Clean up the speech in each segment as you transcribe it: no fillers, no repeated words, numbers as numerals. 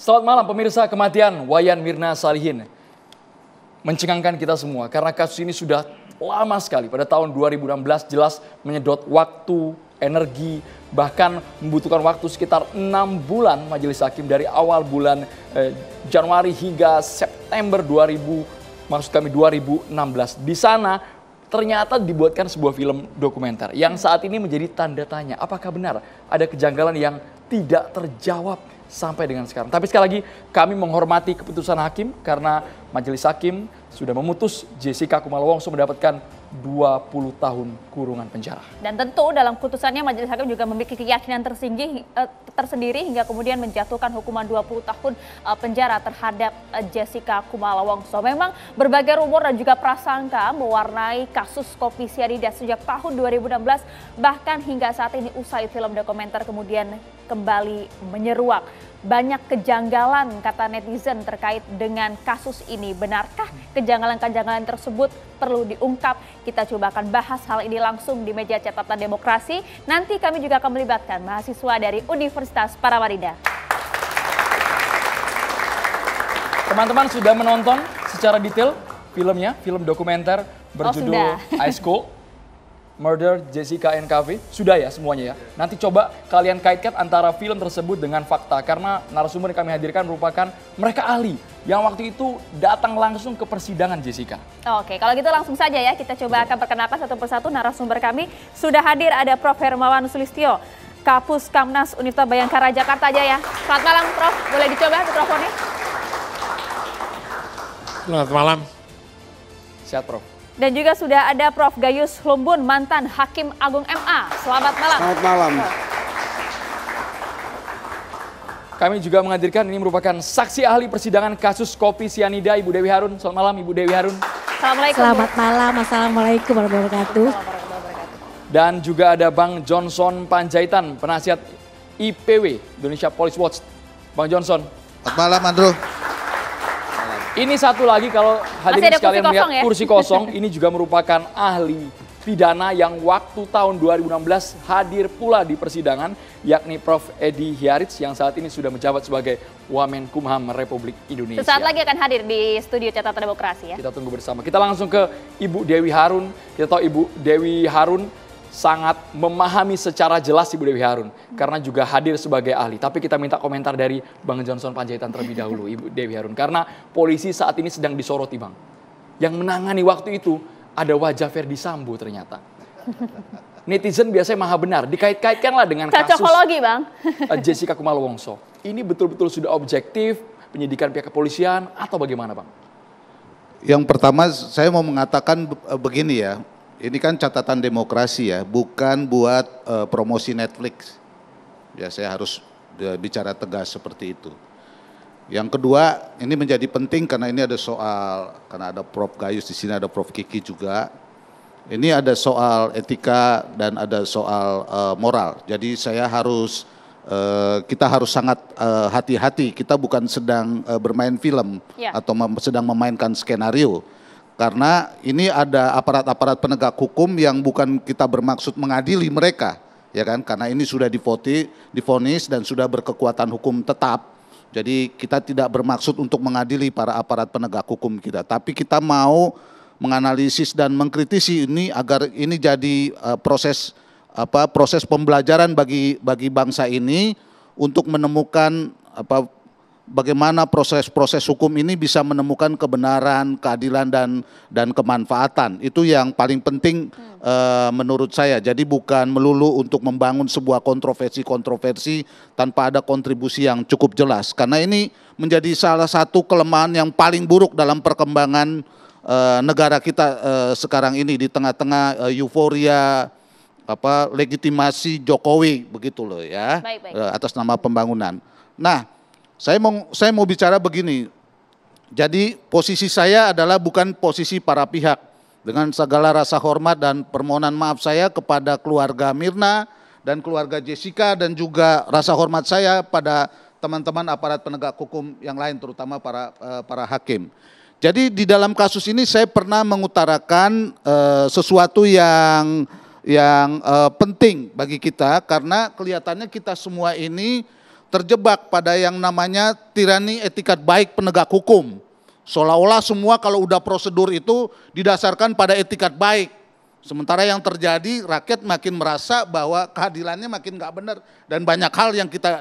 Selamat malam pemirsa, kematian Wayan Mirna Salihin mencengangkan kita semua karena kasus ini sudah lama sekali. Pada tahun 2016 jelas menyedot waktu, energi, bahkan membutuhkan waktu sekitar 6 bulan majelis hakim dari awal bulan Januari hingga September 2016. Di sana ternyata dibuatkan sebuah film dokumenter yang saat ini menjadi tanda tanya apakah benar ada kejanggalan yang tidak terjawab sampai dengan sekarang. Tapi sekali lagi kami menghormati keputusan hakim karena majelis hakim sudah memutus Jessica Kumala Wongso mendapatkan 20 tahun kurungan penjara. Dan tentu dalam putusannya majelis hakim juga memiliki keyakinan tersendiri hingga kemudian menjatuhkan hukuman 20 tahun penjara terhadap Jessica Kumala Wongso. Memang berbagai rumor dan juga prasangka mewarnai kasus kopi sianida sejak tahun 2016 bahkan hingga saat ini usai film dokumenter kemudian kembali menyeruak. Banyak kejanggalan kata netizen terkait dengan kasus ini. Benarkah kejanggalan-kejanggalan tersebut perlu diungkap? Kita coba akan bahas hal ini langsung di meja catatan demokrasi. Nanti kami juga akan melibatkan mahasiswa dari Universitas Paramadina. Teman-teman sudah menonton secara detail filmnya, film dokumenter berjudul Ice Cold Murder Jessica NKV. Sudah ya semuanya ya. Nanti coba kalian kaitkan antara film tersebut dengan fakta. Karena narasumber yang kami hadirkan merupakan mereka ahli yang waktu itu datang langsung ke persidangan Jessica. Oke, kalau gitu langsung saja ya. Kita coba akan perkenalkan satu persatu narasumber kami. Sudah hadir ada Prof. Hermawan Sulistyo, Kapus Kamnas Universitas Bayangkara Jakarta Jaya. Selamat malam Prof, boleh dicoba mikrofonnya? Selamat malam. Sehat Prof. Dan juga sudah ada Prof. Gayus Lumbun, mantan Hakim Agung MA. Selamat malam. Selamat malam. Kami juga menghadirkan ini merupakan saksi ahli persidangan kasus kopi sianida Ibu Dewi Harun. Selamat malam Ibu Dewi Harun. Assalamualaikum. Selamat malam. Assalamualaikum warahmatullahi wabarakatuh. Dan juga ada Bang Johnson Panjaitan, penasihat IPW Indonesia Police Watch. Bang Johnson. Selamat malam Andrew. Ini satu lagi kalau hadirin sekalian melihat ya? kursi kosong, ini juga merupakan ahli pidana yang waktu tahun 2016 hadir pula di persidangan, yakni Prof. Edi Hiarits yang saat ini sudah menjabat sebagai Wamenkumham Republik Indonesia. Sesaat lagi akan hadir di studio catatan demokrasi ya. Kita tunggu bersama. Kita langsung ke Ibu Dewi Harun. Kita tahu Ibu Dewi Harun sangat memahami secara jelas Ibu Dewi Harun karena juga hadir sebagai ahli. Tapi kita minta komentar dari Bang Johnson Panjaitan terlebih dahulu Ibu Dewi Harun karena polisi saat ini sedang disoroti Bang. Yang menangani waktu itu ada wajah Ferdi Sambo ternyata. Netizen biasanya maha benar, dikait-kaitkanlah dengan kasus cocokologi Bang. Jessica Kumala Wongso. Ini betul-betul sudah objektif penyidikan pihak kepolisian atau bagaimana Bang? Yang pertama saya mau mengatakan begini ya. Ini kan catatan demokrasi ya, bukan buat promosi Netflix. Ya saya harus bicara tegas seperti itu. Yang kedua, ini menjadi penting karena ini ada soal, karena ada Prof. Gayus di sini, ada Prof. Kiki juga. Ini ada soal etika dan ada soal moral. Jadi saya harus, kita harus sangat hati-hati. Kita bukan sedang bermain film atau sedang memainkan skenario. Karena ini ada aparat-aparat penegak hukum yang bukan kita bermaksud mengadili mereka, ya kan? Karena ini sudah divonis dan sudah berkekuatan hukum tetap. Jadi kita tidak bermaksud untuk mengadili para aparat penegak hukum kita, tapi kita mau menganalisis dan mengkritisi ini agar ini jadi proses pembelajaran bagi bangsa ini untuk menemukan bagaimana proses hukum ini bisa menemukan kebenaran, keadilan dan kemanfaatan. Itu yang paling penting menurut saya. Jadi bukan melulu untuk membangun sebuah kontroversi tanpa ada kontribusi yang cukup jelas. Karena ini menjadi salah satu kelemahan yang paling buruk dalam perkembangan negara kita sekarang ini di tengah-tengah euforia legitimasi Jokowi begitu loh ya. Baik. Atas nama pembangunan. Nah, saya mau bicara begini, jadi posisi saya adalah bukan posisi para pihak. Dengan segala rasa hormat dan permohonan maaf saya kepada keluarga Mirna dan keluarga Jessica dan juga rasa hormat saya pada teman-teman aparat penegak hukum yang lain terutama para hakim. Jadi di dalam kasus ini saya pernah mengutarakan sesuatu yang penting bagi kita karena kelihatannya kita semua ini terjebak pada yang namanya tirani etikat baik penegak hukum. Seolah-olah semua kalau udah prosedur itu didasarkan pada etikat baik. Sementara yang terjadi rakyat makin merasa bahwa keadilannya makin nggak benar dan banyak hal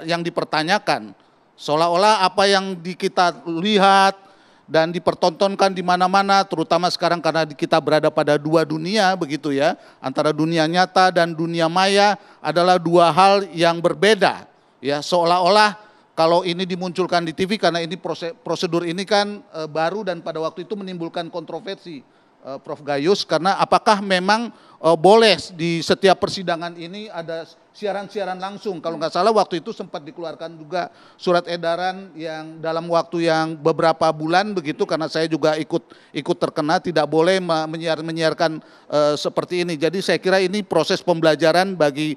yang dipertanyakan. Seolah-olah apa yang kita lihat dan dipertontonkan di mana-mana, terutama sekarang karena kita berada pada dua dunia begitu ya, antara dunia nyata dan dunia maya adalah dua hal yang berbeda. Ya, seolah-olah kalau ini dimunculkan di TV karena ini prosedur ini kan baru dan pada waktu itu menimbulkan kontroversi, Prof. Gayus, karena apakah memang boleh di setiap persidangan ini ada siaran-siaran langsung. Kalau nggak salah waktu itu sempat dikeluarkan juga surat edaran yang dalam waktu yang beberapa bulan begitu, karena saya juga ikut terkena tidak boleh menyiarkan seperti ini. Jadi saya kira ini proses pembelajaran bagi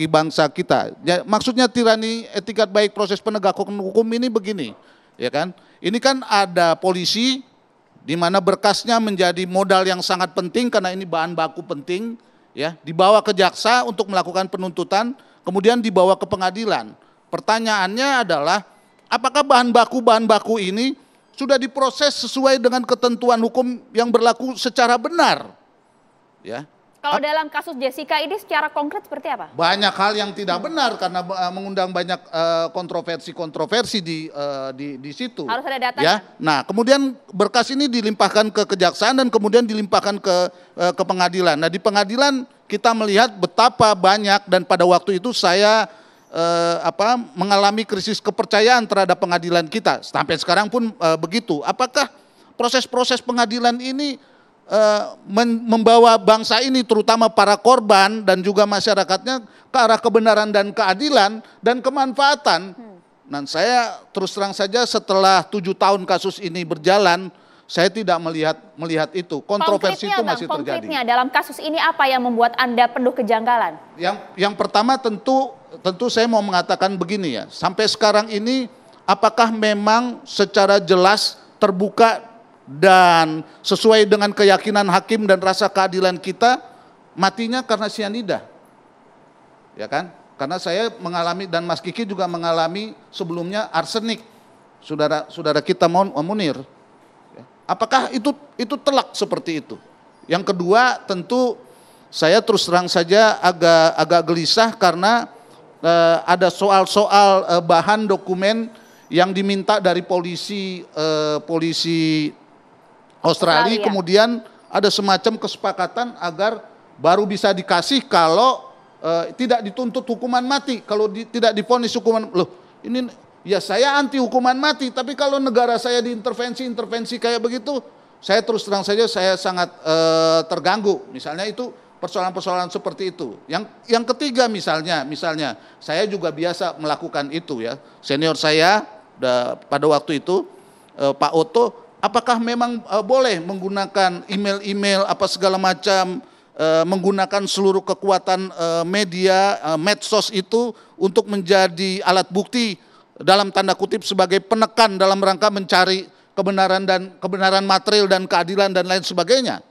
bangsa kita. Ya, maksudnya tirani etikat baik proses penegakan hukum ini begini, ya kan? Ini kan ada polisi di mana berkasnya menjadi modal yang sangat penting karena ini bahan baku penting, ya, dibawa ke jaksa untuk melakukan penuntutan, kemudian dibawa ke pengadilan. Pertanyaannya adalah apakah bahan baku ini sudah diproses sesuai dengan ketentuan hukum yang berlaku secara benar, ya? Kalau dalam kasus Jessica ini secara konkret seperti apa? Banyak hal yang tidak benar karena mengundang banyak kontroversi di situ. Harus ada datanya. Ya, nah kemudian berkas ini dilimpahkan ke kejaksaan dan kemudian dilimpahkan ke pengadilan. Nah di pengadilan kita melihat betapa banyak dan pada waktu itu saya mengalami krisis kepercayaan terhadap pengadilan kita. Sampai sekarang pun begitu. Apakah proses-proses pengadilan ini membawa bangsa ini terutama para korban dan juga masyarakatnya ke arah kebenaran dan keadilan dan kemanfaatan. Dan saya terus terang saja setelah 7 tahun kasus ini berjalan, saya tidak melihat itu. Kontroversi itu masih terjadi. Konkretnya dalam kasus ini apa yang membuat Anda penuh kejanggalan? Yang pertama tentu saya mau mengatakan begini ya. Sampai sekarang ini apakah memang secara jelas terbuka dan sesuai dengan keyakinan hakim dan rasa keadilan kita matinya karena sianida, ya kan? Karena saya mengalami dan Mas Kiki juga mengalami sebelumnya arsenik, saudara kita Munir. Apakah itu telak seperti itu? Yang kedua tentu saya terus terang saja agak gelisah karena ada soal-soal bahan dokumen yang diminta dari polisi Australia, kemudian ada semacam kesepakatan agar baru bisa dikasih kalau tidak dituntut hukuman mati, kalau tidak divonis hukuman. Loh, ini ya saya anti hukuman mati, tapi kalau negara saya diintervensi kayak begitu, saya terus terang saja saya sangat terganggu. Misalnya itu persoalan-persoalan seperti itu. Yang ketiga misalnya saya juga biasa melakukan itu ya. Senior saya pada waktu itu Pak Oto, apakah memang boleh menggunakan email apa segala macam, menggunakan seluruh kekuatan media, medsos itu untuk menjadi alat bukti dalam tanda kutip sebagai penekan dalam rangka mencari kebenaran material dan keadilan dan lain sebagainya.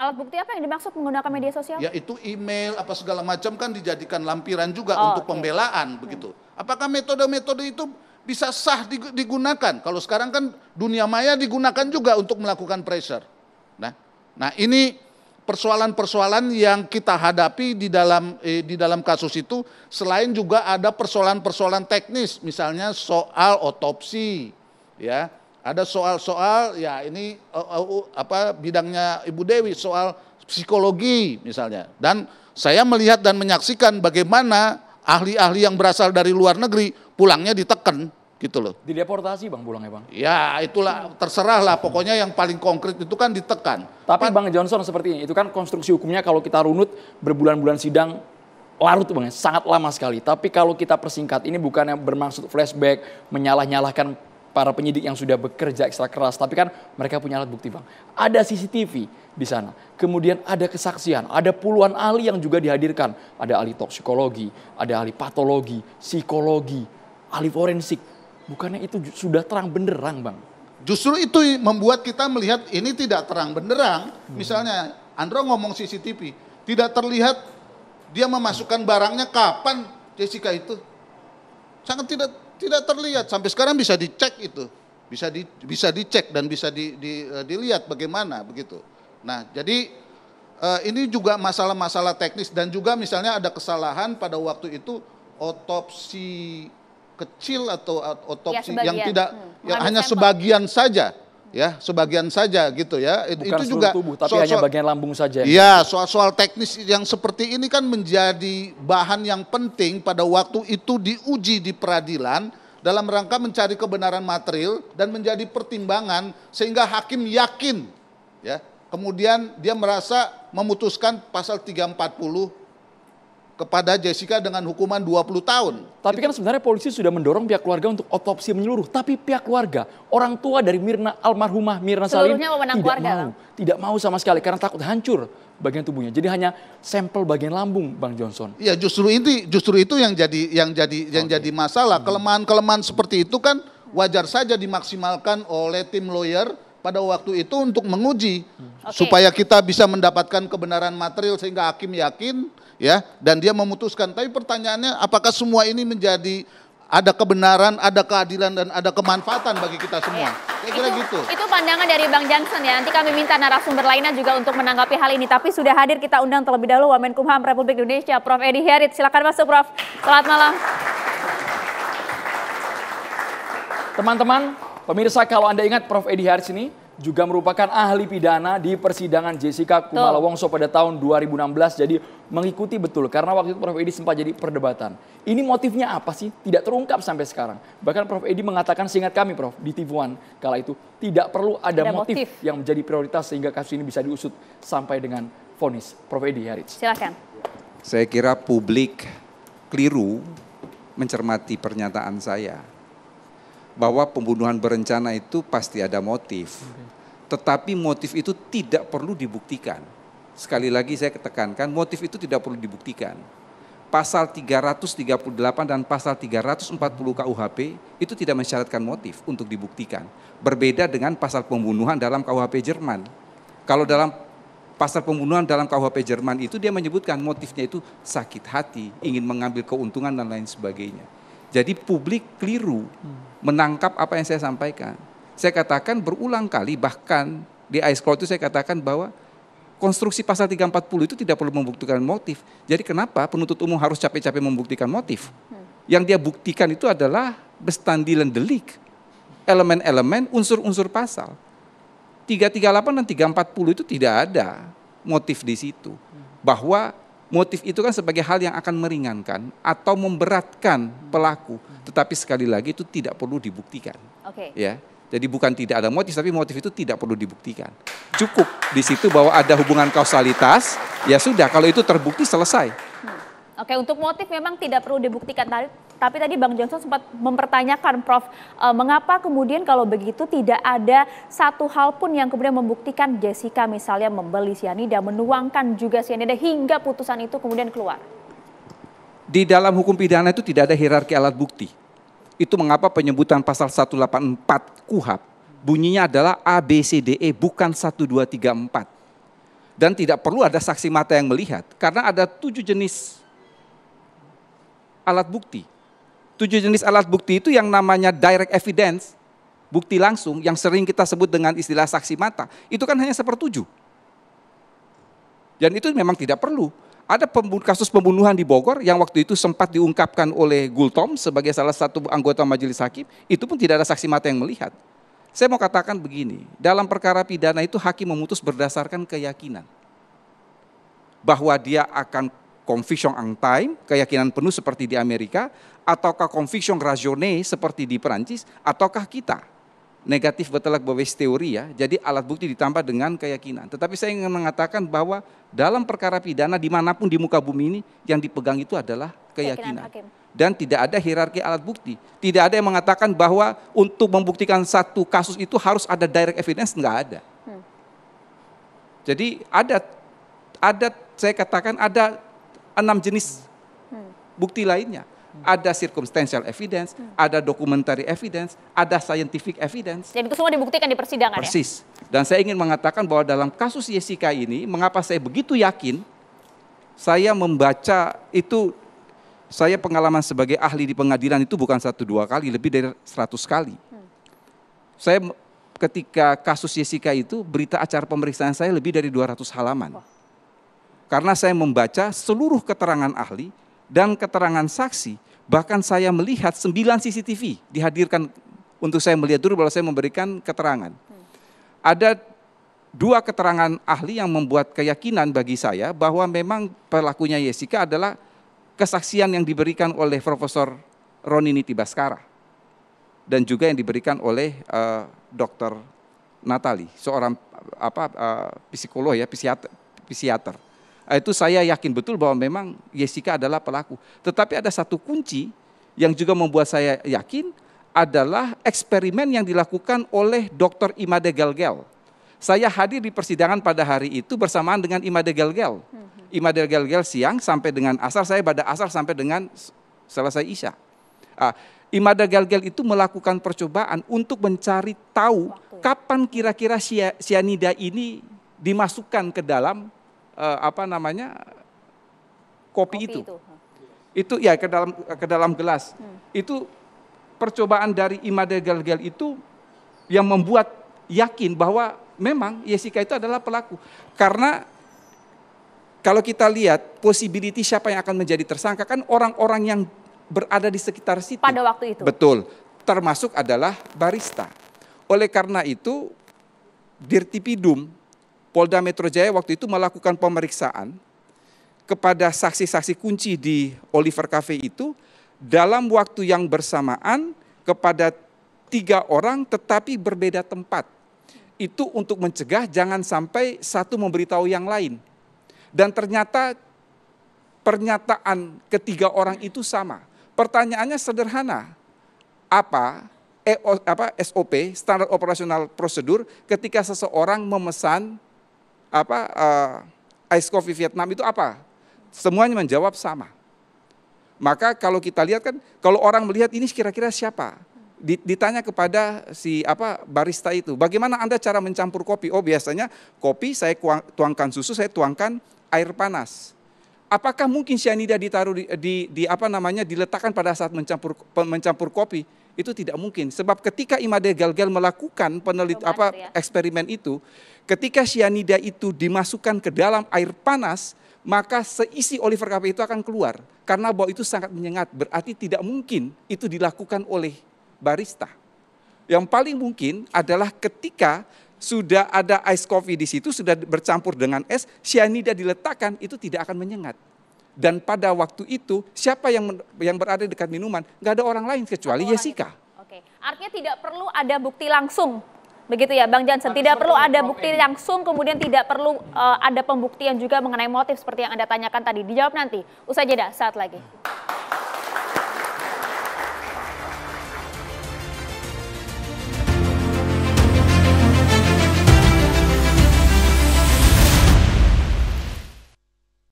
Alat bukti apa yang dimaksud menggunakan media sosial? Ya itu email apa segala macam kan dijadikan lampiran juga untuk pembelaan begitu. Apakah metode-metode itu bisa sah digunakan? Kalau sekarang kan dunia maya digunakan juga untuk melakukan pressure. Nah ini persoalan-persoalan yang kita hadapi di dalam kasus itu, selain juga ada persoalan-persoalan teknis, misalnya soal otopsi, ya. Ada soal-soal ya ini bidangnya Ibu Dewi, soal psikologi misalnya. Dan saya melihat dan menyaksikan bagaimana ahli-ahli yang berasal dari luar negeri pulangnya ditekan gitu loh. Dideportasi Bang pulangnya Bang? Ya itulah, terserah lah, pokoknya yang paling konkret itu kan ditekan. Tapi Bang Johnson seperti ini, itu kan konstruksi hukumnya kalau kita runut berbulan-bulan sidang larut Bang, sangat lama sekali. Tapi kalau kita persingkat, ini bukannya bermaksud flashback, menyalah-nyalahkan para penyidik yang sudah bekerja ekstra keras, tapi kan mereka punya alat bukti Bang. Ada CCTV di sana, kemudian ada kesaksian, ada puluhan ahli yang juga dihadirkan. Ada ahli toksikologi, ada ahli patologi, psikologi, ahli forensik. Bukannya itu sudah terang benderang Bang? Justru itu membuat kita melihat ini tidak terang benderang. Misalnya Andro ngomong CCTV, tidak terlihat dia memasukkan barangnya kapan Jessica itu. Sangat Tidak terlihat, sampai sekarang bisa dicek itu. Bisa dicek dan bisa dilihat bagaimana begitu. Nah, jadi ini juga masalah-masalah teknis dan juga misalnya ada kesalahan pada waktu itu otopsi kecil atau otopsi ya, yang tidak yang hanya sampel. sebagian saja. Ya, sebagian saja gitu ya. Bukan Itu seluruh juga tubuh, tapi hanya bagian lambung saja. Iya, soal teknis yang seperti ini kan menjadi bahan yang penting pada waktu itu diuji di peradilan dalam rangka mencari kebenaran material dan menjadi pertimbangan sehingga hakim yakin, ya. Kemudian dia merasa memutuskan pasal 340 kepada Jessica dengan hukuman 20 tahun. Tapi kan sebenarnya polisi sudah mendorong pihak keluarga untuk otopsi menyeluruh. Tapi pihak keluarga, orang tua dari almarhumah Mirna Salim tidak mau sama sekali karena takut hancur bagian tubuhnya. Jadi hanya sampel bagian lambung, Bang Johnson. Iya, justru itu yang jadi masalah. Kelemahan seperti itu kan wajar saja dimaksimalkan oleh tim lawyer pada waktu itu untuk menguji supaya kita bisa mendapatkan kebenaran material sehingga hakim yakin, ya, dan dia memutuskan. Tapi pertanyaannya, apakah semua ini menjadi ada kebenaran, ada keadilan, dan ada kemanfaatan bagi kita semua? Kira-kira gitu. Itu pandangan dari Bang Johnson ya. Nanti kami minta narasumber lainnya juga untuk menanggapi hal ini. Tapi sudah hadir, kita undang terlebih dahulu Wamenkumham Republik Indonesia, Prof. Edi Hiarit. Silakan masuk, Prof. Selamat malam. Teman-teman, pemirsa, kalau Anda ingat Prof. Edi Hiarit ini juga merupakan ahli pidana di persidangan Jessica Kumala Wongso pada tahun 2016. Jadi mengikuti betul karena waktu itu Prof. Edi sempat jadi perdebatan. Ini motifnya apa sih? Tidak terungkap sampai sekarang. Bahkan Prof. Edi mengatakan, seingat kami Prof, di TV One kala itu tidak perlu ada motif yang menjadi prioritas sehingga kasus ini bisa diusut sampai dengan vonis. Prof. Edi Hiarit. Silakan. Saya kira publik keliru mencermati pernyataan saya. Bahwa pembunuhan berencana itu pasti ada motif. Tetapi motif itu tidak perlu dibuktikan. Sekali lagi saya tekankan, motif itu tidak perlu dibuktikan. Pasal 338 dan pasal 340 KUHP itu tidak mensyaratkan motif untuk dibuktikan. Berbeda dengan pasal pembunuhan dalam KUHP Jerman. Kalau dalam pasal pembunuhan dalam KUHP Jerman itu dia menyebutkan motifnya itu sakit hati, ingin mengambil keuntungan dan lain sebagainya. Jadi publik keliru menangkap apa yang saya sampaikan. Saya katakan berulang kali, bahkan di Ice Court itu saya katakan bahwa konstruksi pasal 340 itu tidak perlu membuktikan motif. Jadi kenapa penuntut umum harus capek-capek membuktikan motif? Yang dia buktikan itu adalah bestandilan delik, elemen-elemen, unsur-unsur pasal. 338 dan 340 itu tidak ada motif di situ. Bahwa motif itu kan sebagai hal yang akan meringankan atau memberatkan pelaku, tetapi sekali lagi itu tidak perlu dibuktikan. Ya, jadi bukan tidak ada motif, tapi motif itu tidak perlu dibuktikan. Cukup di situ bahwa ada hubungan kausalitas, ya sudah. Kalau itu terbukti selesai. Oke, untuk motif memang tidak perlu dibuktikan. Tapi tadi Bang Johnson sempat mempertanyakan, Prof, mengapa kemudian kalau begitu tidak ada satu hal pun yang kemudian membuktikan Jessica misalnya membeli sianida, menuangkan juga sianida hingga putusan itu kemudian keluar? Di dalam hukum pidana itu tidak ada hierarki alat bukti. Itu mengapa penyebutan pasal 184 KUHP bunyinya adalah A, B, C, D, E, bukan 1, 2, 3, 4. Dan tidak perlu ada saksi mata yang melihat, karena ada 7 jenis alat bukti. 7 jenis alat bukti itu yang namanya direct evidence, bukti langsung, yang sering kita sebut dengan istilah saksi mata, itu kan hanya 1/7. Dan itu memang tidak perlu. Ada kasus pembunuhan di Bogor yang waktu itu sempat diungkapkan oleh Gultom sebagai salah satu anggota majelis hakim, itu pun tidak ada saksi mata yang melihat. Saya mau katakan begini, dalam perkara pidana itu hakim memutus berdasarkan keyakinan. Bahwa dia akan conviction en time, keyakinan penuh seperti di Amerika, ataukah conviction raisonné seperti di Perancis, ataukah kita negatif betelak bawes teori ya, jadi alat bukti ditambah dengan keyakinan. Tetapi saya ingin mengatakan bahwa dalam perkara pidana dimanapun di muka bumi ini yang dipegang itu adalah keyakinan. Dan tidak ada hierarki alat bukti. Tidak ada yang mengatakan bahwa untuk membuktikan satu kasus itu harus ada direct evidence, enggak ada. Jadi ada saya katakan ada 6 jenis bukti lainnya. Ada circumstantial evidence, ada documentary evidence, ada scientific evidence. Jadi itu semua dibuktikan di persidangan. Persis. Dan saya ingin mengatakan bahwa dalam kasus Jessica ini, mengapa saya begitu yakin, saya membaca itu Saya pengalaman sebagai ahli di pengadilan itu bukan 1-2 kali, lebih dari 100 kali. Saya ketika kasus Jessica itu, berita acara pemeriksaan saya lebih dari 200 halaman. Karena saya membaca seluruh keterangan ahli dan keterangan saksi, bahkan saya melihat 9 CCTV dihadirkan untuk saya melihat dulu baru saya memberikan keterangan. Ada 2 keterangan ahli yang membuat keyakinan bagi saya bahwa memang pelakunya Jessica adalah kesaksian yang diberikan oleh Profesor Roni Niti Baskara dan juga yang diberikan oleh Dr. Natali, seorang psikolog ya, psikiater. Itu saya yakin betul bahwa memang Jessica adalah pelaku. Tetapi ada satu kunci yang juga membuat saya yakin adalah eksperimen yang dilakukan oleh Dr. Imade Gelgel. Saya hadir di persidangan pada hari itu bersamaan dengan Imade Gelgel. Imade Gelgel siang sampai dengan asar, saya pada asar sampai dengan selesai isya. Imade Gelgel itu melakukan percobaan untuk mencari tahu kapan kira-kira sianida ini dimasukkan ke dalam kopi itu. Itu ya ke dalam gelas. Itu percobaan dari Imade Gelgel itu yang membuat yakin bahwa memang Jessica itu adalah pelaku. Karena kalau kita lihat possibility siapa yang akan menjadi tersangka kan orang-orang yang berada di sekitar situ. Pada waktu itu. Betul. Termasuk adalah barista. Oleh karena itu Dirtipidum Polda Metro Jaya waktu itu melakukan pemeriksaan kepada saksi-saksi kunci di Oliver Cafe itu dalam waktu yang bersamaan kepada 3 orang tetapi berbeda tempat. Itu untuk mencegah jangan sampai satu memberitahu yang lain. Dan ternyata pernyataan ketiga orang itu sama. Pertanyaannya sederhana. Apa SOP, standar operasional prosedur ketika seseorang memesan ice coffee Vietnam itu apa? Semuanya menjawab sama. Maka kalau kita lihat kan, kalau orang melihat ini kira-kira siapa? Ditanya kepada si barista itu, bagaimana Anda cara mencampur kopi? Oh biasanya kopi saya tuangkan susu, saya tuangkan air panas. Apakah mungkin cyanida ditaruh diletakkan pada saat mencampur kopi? Itu tidak mungkin. Sebab ketika Imade Gelgel melakukan eksperimen itu, ketika cyanida itu dimasukkan ke dalam air panas, maka seisi Oliver Cafe itu akan keluar. Karena bau itu sangat menyengat, berarti tidak mungkin itu dilakukan oleh barista. Yang paling mungkin adalah ketika sudah ada ice coffee di situ, sudah bercampur dengan es, cyanida diletakkan, itu tidak akan menyengat. Dan pada waktu itu, siapa yang berada dekat minuman? Nggak ada orang lain kecuali Jessica. Oke, artinya tidak perlu ada bukti langsung. Begitu ya Bang Johnson, tidak perlu ada bukti langsung, kemudian tidak perlu ada pembuktian juga mengenai motif seperti yang Anda tanyakan tadi. Dijawab nanti, usai jeda saat lagi.